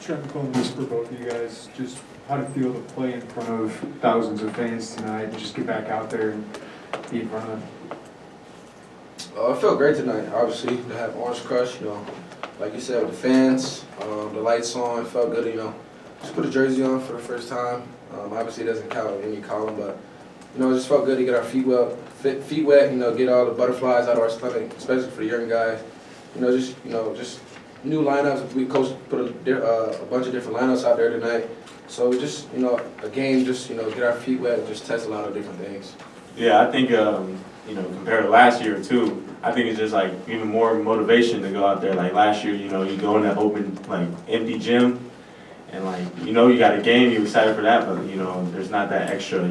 Trent Coleman, this for both of you guys. Just how to feel to play in front of thousands of fans tonight and just get back out there and be in front of them. It felt great tonight, obviously, to have Orange Crush, like you said, with the fans, the lights on, it felt good, just put a jersey on for the first time. Obviously, it doesn't count in any column, but, it just felt good to get our feet wet, get all the butterflies out of our stomach, especially for the young guys. Just new lineups. We coach put a bunch of different lineups out there tonight. So just, a game, just, get our feet wet and just test a lot of different things. Yeah, I think, compared to last year too, I think it's just like even more motivation to go out there. Like last year, you go in that open, like empty gym and like, you got a game, you're excited for that, but there's not that extra,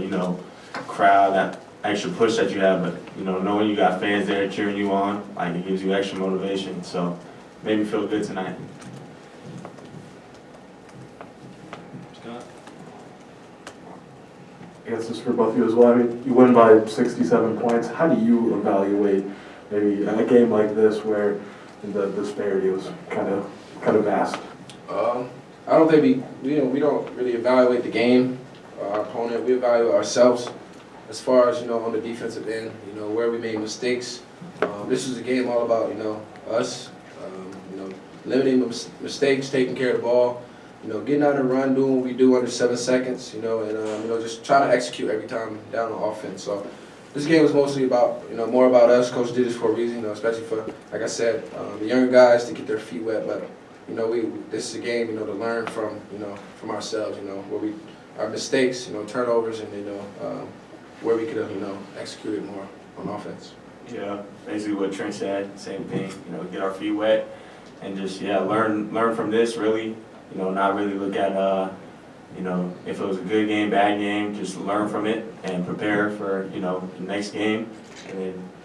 crowd, that extra push that you have, but knowing you got fans there cheering you on, like it gives you extra motivation. So made me feel good tonight. I guess this is for both of you as well. I mean, you win by 67 points. How do you evaluate maybe a game like this where the disparity was kind of vast? I don't think we don't really evaluate the game, our opponent. We evaluate ourselves as far as on the defensive end. Where we made mistakes. This is a game all about us. Limiting mistakes, taking care of the ball. Getting out and run, doing what we do under 7 seconds, and just trying to execute every time down on offense. So this game was mostly about, more about us. Coach did this for a reason, especially for, like I said, the younger guys to get their feet wet. But this is a game, to learn from, from ourselves, where our mistakes, turnovers, and where we could have, executed more on offense. Yeah, basically what Trent said, same thing. Get our feet wet and just learn from this really. Not really look at, if it was a good game, bad game, just learn from it and prepare for, the next game and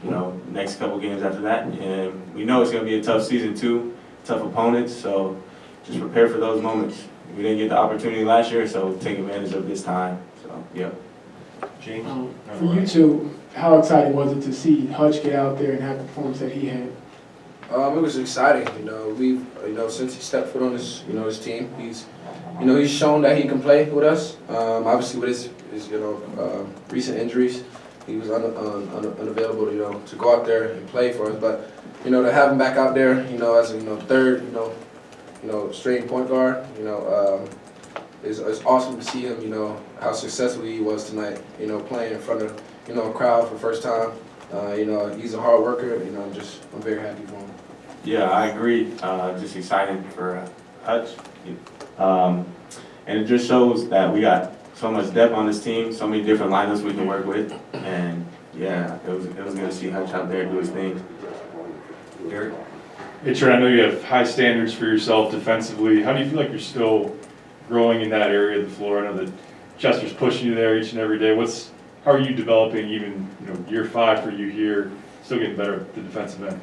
then, next couple games after that. And we know it's going to be a tough season too, tough opponents, so just prepare for those moments. We didn't get the opportunity last year, so take advantage of this time. So, yeah. James? For you two, how exciting was it to see Hutch get out there and have the performance that he had? It was exciting. We've since he stepped foot on his his team, he's shown that he can play with us. Obviously with his recent injuries, he was unavailable to go out there and play for us. But to have him back out there as a third string point guard it's awesome to see him how successful he was tonight. Playing in front of a crowd for the first time. He's a hard worker. I'm very happy for him. Yeah, I agree. Just excited for Hutch. And it just shows that we got so much depth on this team, so many different lineups we can work with. And yeah, it was good to see Hutch out there do his thing. Derek? Hey Trent, I know you have high standards for yourself defensively. How do you feel like you're still growing in that area of the floor? I know that Chester's pushing you there each and every day. How are you developing even year 5 for you here, still getting better at the defensive end?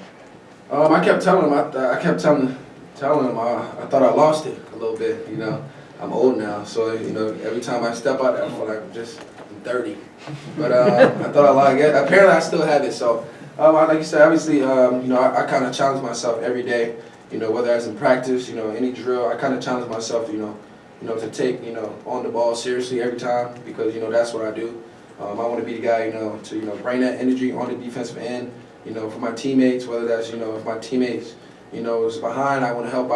I kept telling him. I kept telling him. I thought I lost it a little bit. I'm old now, so every time I step out there, I feel like I'm 30. But I thought I lost it. Apparently, I still have it. So, like you said, obviously, I kind of challenge myself every day. Whether it's in practice, any drill, I kind of challenge myself. To take on the ball seriously every time because that's what I do. I want to be the guy to bring that energy on the defensive end. For my teammates, whether that's if my teammates is behind, I want to help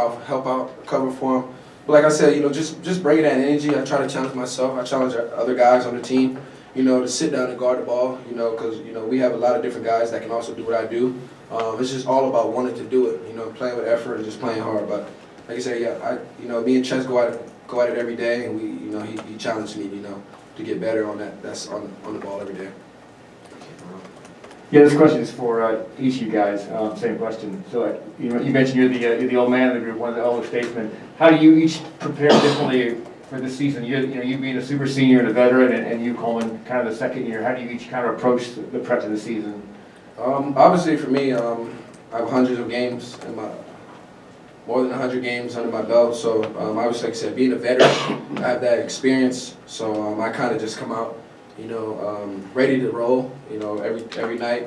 out, cover for them. But like I said, just bringing that energy. I try to challenge myself. I challenge other guys on the team, to sit down and guard the ball. Because we have a lot of different guys that can also do what I do. It's just all about wanting to do it. Playing with effort and just playing hard. But like I said, yeah, me and Ches go at it every day, and he challenged me, to get better on that. That's on the ball every day. Yeah, this question is for each of you guys. Same question. So, you mentioned you're the old man of the group, one of the older statesmen. How do you each prepare differently for this season? You being a super senior and a veteran, and you, Coleman, kind of the second year. How do you each kind of approach the prep to the season? Obviously, for me, I have hundreds of games more than 100 games under my belt. So, obviously, like I said, being a veteran, I have that experience. So, I kind of just come out. Ready to roll, every night,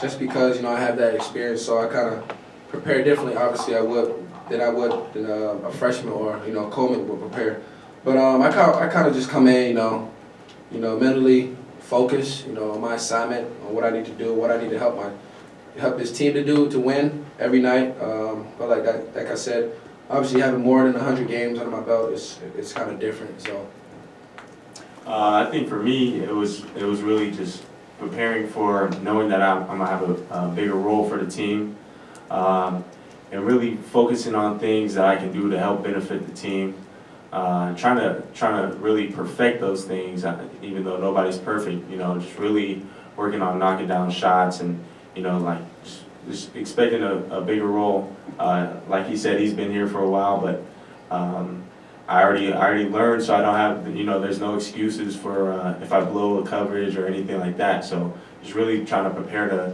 just because, I have that experience, so I kind of prepare differently, obviously, I would than a freshman or Coleman would prepare. But I kind of just come in, mentally focused, on my assignment, on what I need to do, what I need to help this team to do to win every night. But like I said, obviously having more than 100 games under my belt it's kind of different. So I think for me, it was really just preparing for knowing that I'm gonna have a bigger role for the team, and really focusing on things that I can do to help benefit the team. Trying to really perfect those things, even though nobody's perfect. Just really working on knocking down shots and just expecting a bigger role. Like he said, he's been here for a while, but I already learned, so I don't have there's no excuses for if I blow a coverage or anything like that. So just really trying to prepare to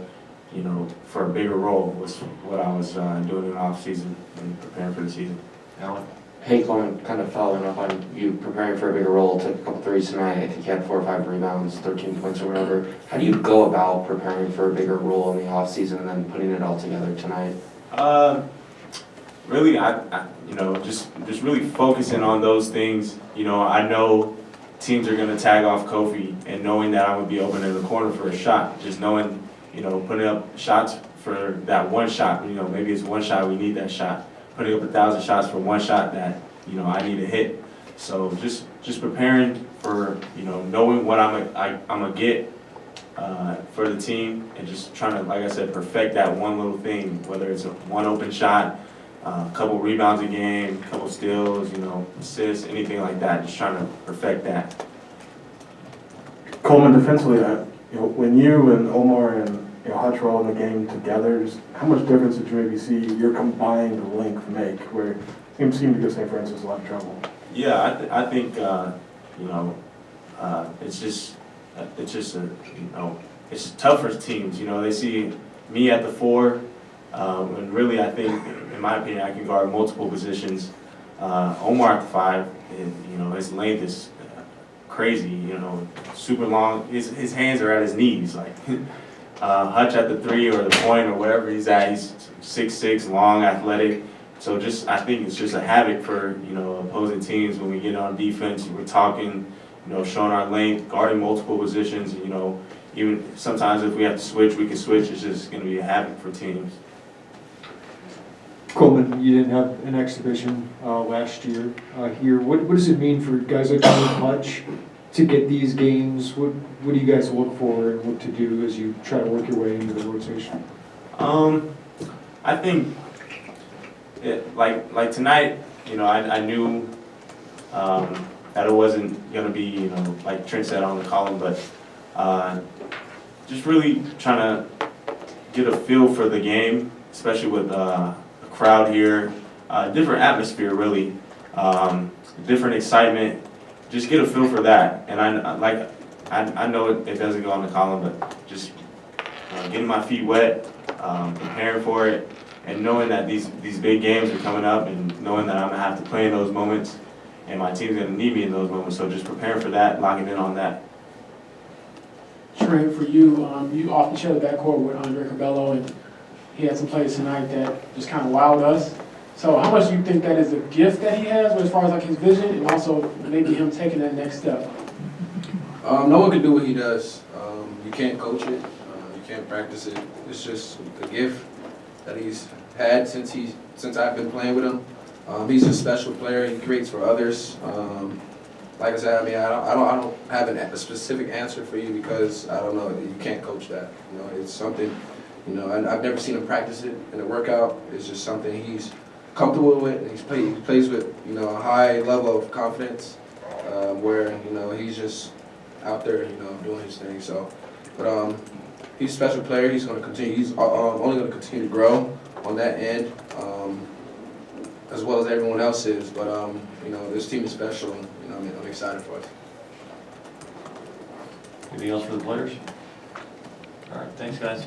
for a bigger role was what I was doing in the off season and preparing for the season. Alan? Hey, Coleman, kind of following up on you preparing for a bigger role, took a couple threes tonight. I think you had 4 or 5 rebounds, 13 points or whatever. How do you go about preparing for a bigger role in the off season and then putting it all together tonight? Really, I just really focusing on those things. I know teams are gonna tag off Kofi, and knowing that I'm gonna be open in the corner for a shot, just knowing, putting up shots for that one shot. Maybe it's one shot, we need that shot. Putting up 1,000 shots for one shot that I need to hit. So just preparing for knowing what I'm gonna get for the team, and just trying to, like I said, perfect that one little thing. Whether it's one open shot, a couple rebounds a game, a couple steals, assists, anything like that. Just trying to perfect that. Coleman, defensively, when you and Omar and Hutch were all in the game together, just how much difference did you maybe see your combined length make, where it seemed to give St. Francis a lot of trouble? Yeah, I think it's tough for teams. They see me at the 4, and really I think, in my opinion, I can guard multiple positions. Omar at the 5, his length is crazy. Super long. His hands are at his knees, like. Hutch at the 3 or the point or wherever he's at, he's 6'6", long, athletic. So I think it's just a havoc for opposing teams when we get on defense. We're talking, showing our length, guarding multiple positions. Even sometimes if we have to switch, we can switch. It's just going to be a havoc for teams. Coleman, you didn't have an exhibition last year here. What does it mean for guys like you and Hutch to get these games? What do you guys look for and what to do as you try to work your way into the rotation? I think like tonight, I knew that it wasn't gonna be like Trent said on the column, but just really trying to get a feel for the game, especially with the crowd here, different atmosphere really, different excitement. Just get a feel for that, and I know it doesn't go on the column, but just getting my feet wet, preparing for it, and knowing that these big games are coming up, and knowing that I'm gonna have to play in those moments, and my team's gonna need me in those moments. So just preparing for that, locking in on that. Trent, for you, you often share the backcourt with Andre Cabello, and he had some plays tonight that just kind of wowed us. So how much do you think that is a gift that he has, as far as like his vision, and also maybe him taking that next step? No one can do what he does. You can't coach it. You can't practice it. It's just a gift that he's had since I've been playing with him. He's a special player. He creates for others. Like I said, I don't have a specific answer for you because I don't know. You can't coach that. It's something. I've never seen him practice it in a workout. It's just something he's comfortable with. He plays with a high level of confidence, where he's just out there doing his thing. So, but he's a special player. He's going to continue. He's only going to continue to grow on that end, as well as everyone else is. But this team is special. And, I'm excited for it. Anything else for the players? All right, thanks, guys.